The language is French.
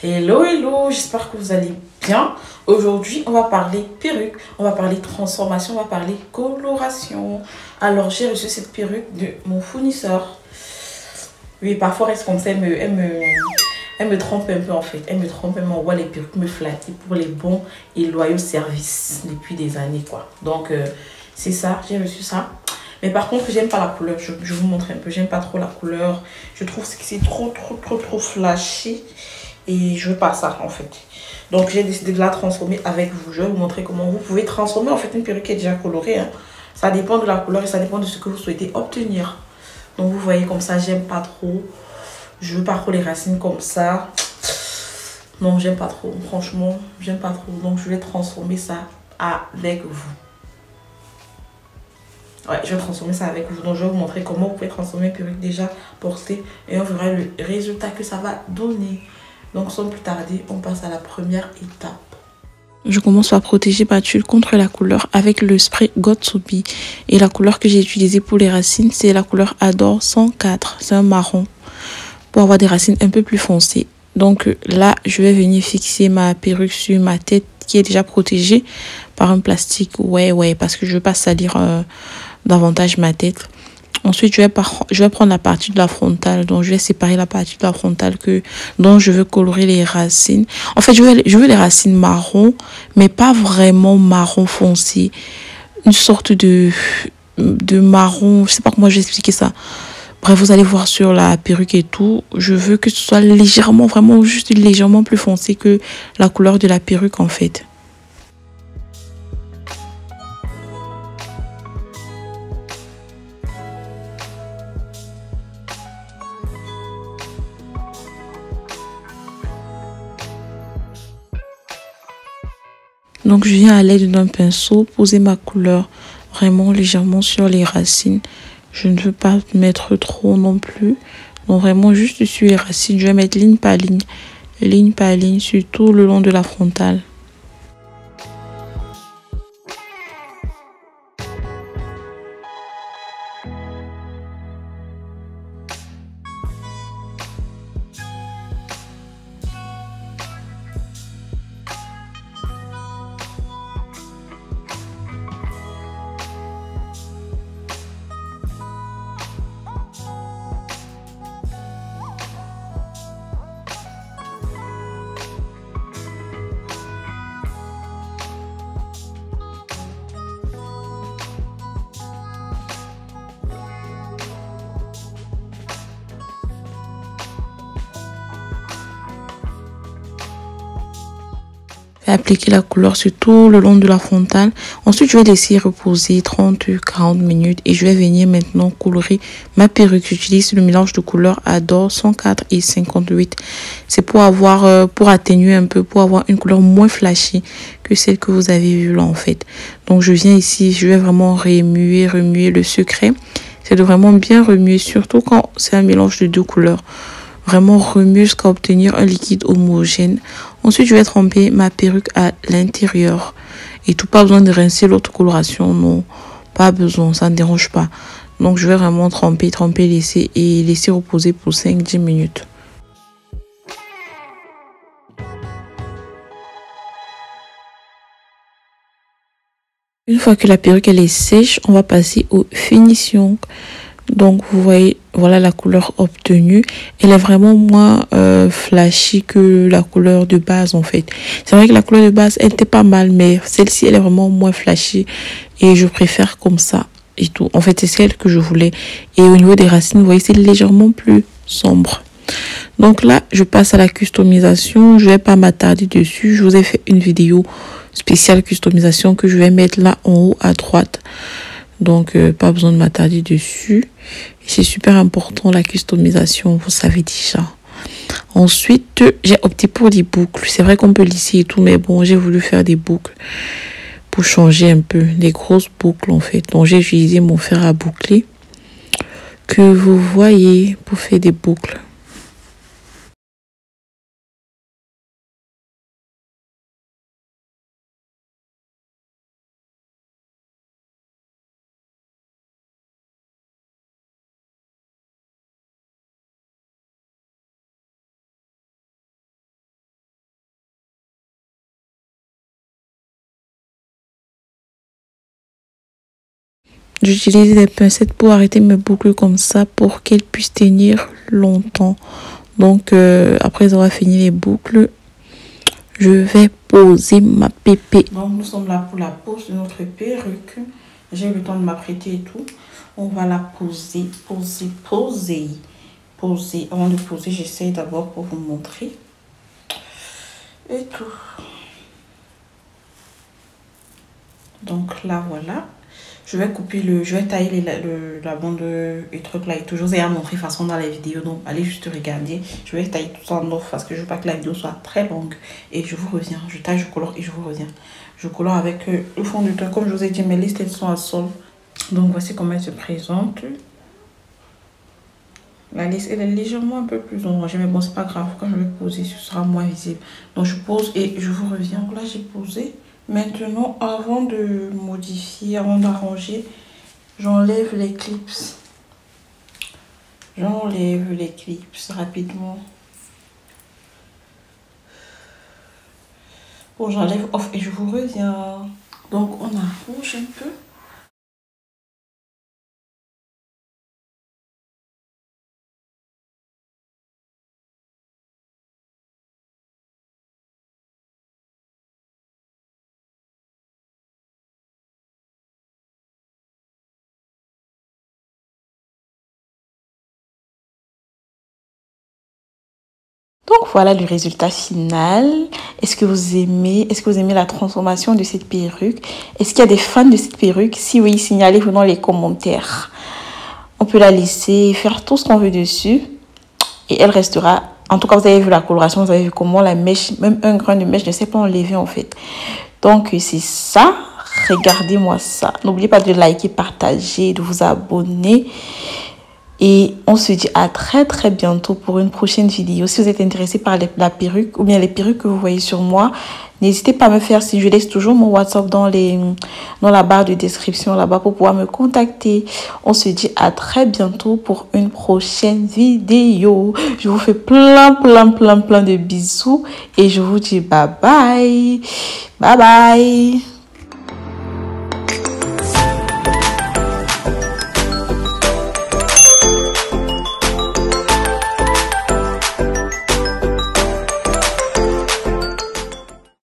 Hello, hello, j'espère que vous allez bien. Aujourd'hui, on va parler perruque, on va parler transformation, on va parler coloration. Alors, j'ai reçu cette perruque de mon fournisseur. Oui, parfois, reste comme ça, elle me trompe un peu en fait. Elle me trompe, elle m'envoie les perruques me flatter pour les bons et loyaux services depuis des années, quoi. Donc, c'est ça, j'ai reçu ça. Mais par contre, j'aime pas la couleur. Je vous montre un peu. J'aime pas trop la couleur. Je trouve que c'est trop flashy. Et je veux pas ça en fait. Donc j'ai décidé de la transformer avec vous. Je vais vous montrer comment vous pouvez transformer en fait une perruque qui est déjà colorée. Hein. Ça dépend de la couleur et ça dépend de ce que vous souhaitez obtenir. Donc vous voyez comme ça, j'aime pas trop. Je veux pas trop les racines comme ça. Non, j'aime pas trop. Franchement, j'aime pas trop. Donc je vais transformer ça avec vous. Ouais, je vais transformer ça avec vous. Donc je vais vous montrer comment vous pouvez transformer une perruque déjà portée. Et on verra le résultat que ça va donner. Donc sans plus tarder, on passe à la première étape. Je commence par protéger ma tuile contre la couleur avec le spray Got2b. Et la couleur que j'ai utilisée pour les racines, c'est la couleur Adore 104. C'est un marron pour avoir des racines un peu plus foncées. Donc là, je vais venir fixer ma perruque sur ma tête qui est déjà protégée par un plastique. Ouais, parce que je ne veux pas salir davantage ma tête. Ensuite, je vais prendre la partie de la frontale. Donc, je vais séparer la partie de la frontale dont je veux colorer les racines. En fait, je veux les racines marron, mais pas vraiment marron foncé. Une sorte de marron. Je sais pas comment je vais expliquer ça. Bref, vous allez voir sur la perruque et tout. Je veux que ce soit légèrement, vraiment juste légèrement plus foncé que la couleur de la perruque, en fait. Donc, je viens à l'aide d'un pinceau poser ma couleur vraiment légèrement sur les racines. Je ne veux pas mettre trop non plus. Donc, vraiment juste sur les racines, je vais mettre ligne par ligne sur tout le long de la frontale. Appliquer la couleur sur tout le long de la frontale. Ensuite, je vais laisser reposer 30-40 minutes et je vais venir maintenant colorer ma perruque. J'utilise le mélange de couleurs Adore 104 et 58. C'est pour pour atténuer un peu, pour avoir une couleur moins flashy que celle que vous avez vue là en fait. Donc, je viens ici, je vais vraiment remuer. Le secret, c'est de vraiment bien remuer, surtout quand c'est un mélange de deux couleurs. Vraiment remuer jusqu'à obtenir un liquide homogène. Ensuite, je vais tremper ma perruque à l'intérieur. Et tout, pas besoin de rincer l'autre coloration. Non, pas besoin, ça ne dérange pas. Donc, je vais vraiment tremper, laisser reposer pour 5-10 minutes. Une fois que la perruque elle est sèche, on va passer aux finitions. Donc, vous voyez, voilà la couleur obtenue. Elle est vraiment moins flashy que la couleur de base, en fait. C'est vrai que la couleur de base, elle était pas mal, mais celle-ci, elle est vraiment moins flashy. Et je préfère comme ça et tout. En fait, c'est celle que je voulais. Et au niveau des racines, vous voyez, c'est légèrement plus sombre. Donc là, je passe à la customisation. Je vais pas m'attarder dessus. Je vous ai fait une vidéo spéciale customisation que je vais mettre là en haut à droite. Donc, pas besoin de m'attarder dessus. C'est super important, la customisation, vous savez déjà. Ensuite, j'ai opté pour des boucles. C'est vrai qu'on peut lisser et tout, mais bon, j'ai voulu faire des boucles pour changer un peu. Des grosses boucles, en fait. Donc, j'ai utilisé mon fer à boucler que vous voyez pour faire des boucles. J'utilise des pincettes pour arrêter mes boucles comme ça pour qu'elles puissent tenir longtemps. Donc, après avoir fini les boucles, je vais poser ma pépé. Donc, nous sommes là pour la pose de notre perruque. J'ai eu le temps de m'apprêter et tout. On va la poser. Avant de poser, j'essaye d'abord pour vous montrer. Et tout. Donc là, voilà. Je vais tailler la bande et truc là et toujours. Je vous ai montré façon dans la vidéo. Donc allez juste regarder. Je vais tailler tout ça en off parce que je veux pas que la vidéo soit très longue. Et je vous reviens. Je taille, je colore et je vous reviens. Je colore avec le fond du teint. Comme je vous ai dit, mes listes elles sont à sol. Donc voici comment elle se présente. La liste elle est légèrement un peu plus ombragée. Mais bon, c'est pas grave. Quand je vais poser, ce sera moins visible. Donc je pose et je vous reviens. Donc là, j'ai posé. Maintenant, avant de modifier, avant d'arranger, j'enlève les clips. J'enlève les clips rapidement. Bon, j'enlève off et je vous reviens. Donc, on arrange un peu. Donc voilà le résultat final. Est-ce que vous aimez la transformation de cette perruque? Est-ce qu'il y a des fans de cette perruque? Si oui, signalez-vous dans les commentaires. On peut la laisser faire tout ce qu'on veut dessus. Et elle restera. En tout cas, vous avez vu la coloration, vous avez vu comment la mèche, même un grain de mèche ne s'est pas enlevé en fait. Donc c'est ça. Regardez-moi ça. N'oubliez pas de liker, partager, de vous abonner. Et on se dit à très bientôt pour une prochaine vidéo. Si vous êtes intéressé par la perruque ou bien les perruques que vous voyez sur moi, n'hésitez pas à me faire signe. Je laisse toujours mon WhatsApp dans la barre de description là-bas pour pouvoir me contacter. On se dit à très bientôt pour une prochaine vidéo. Je vous fais plein de bisous et je vous dis bye bye. Bye bye.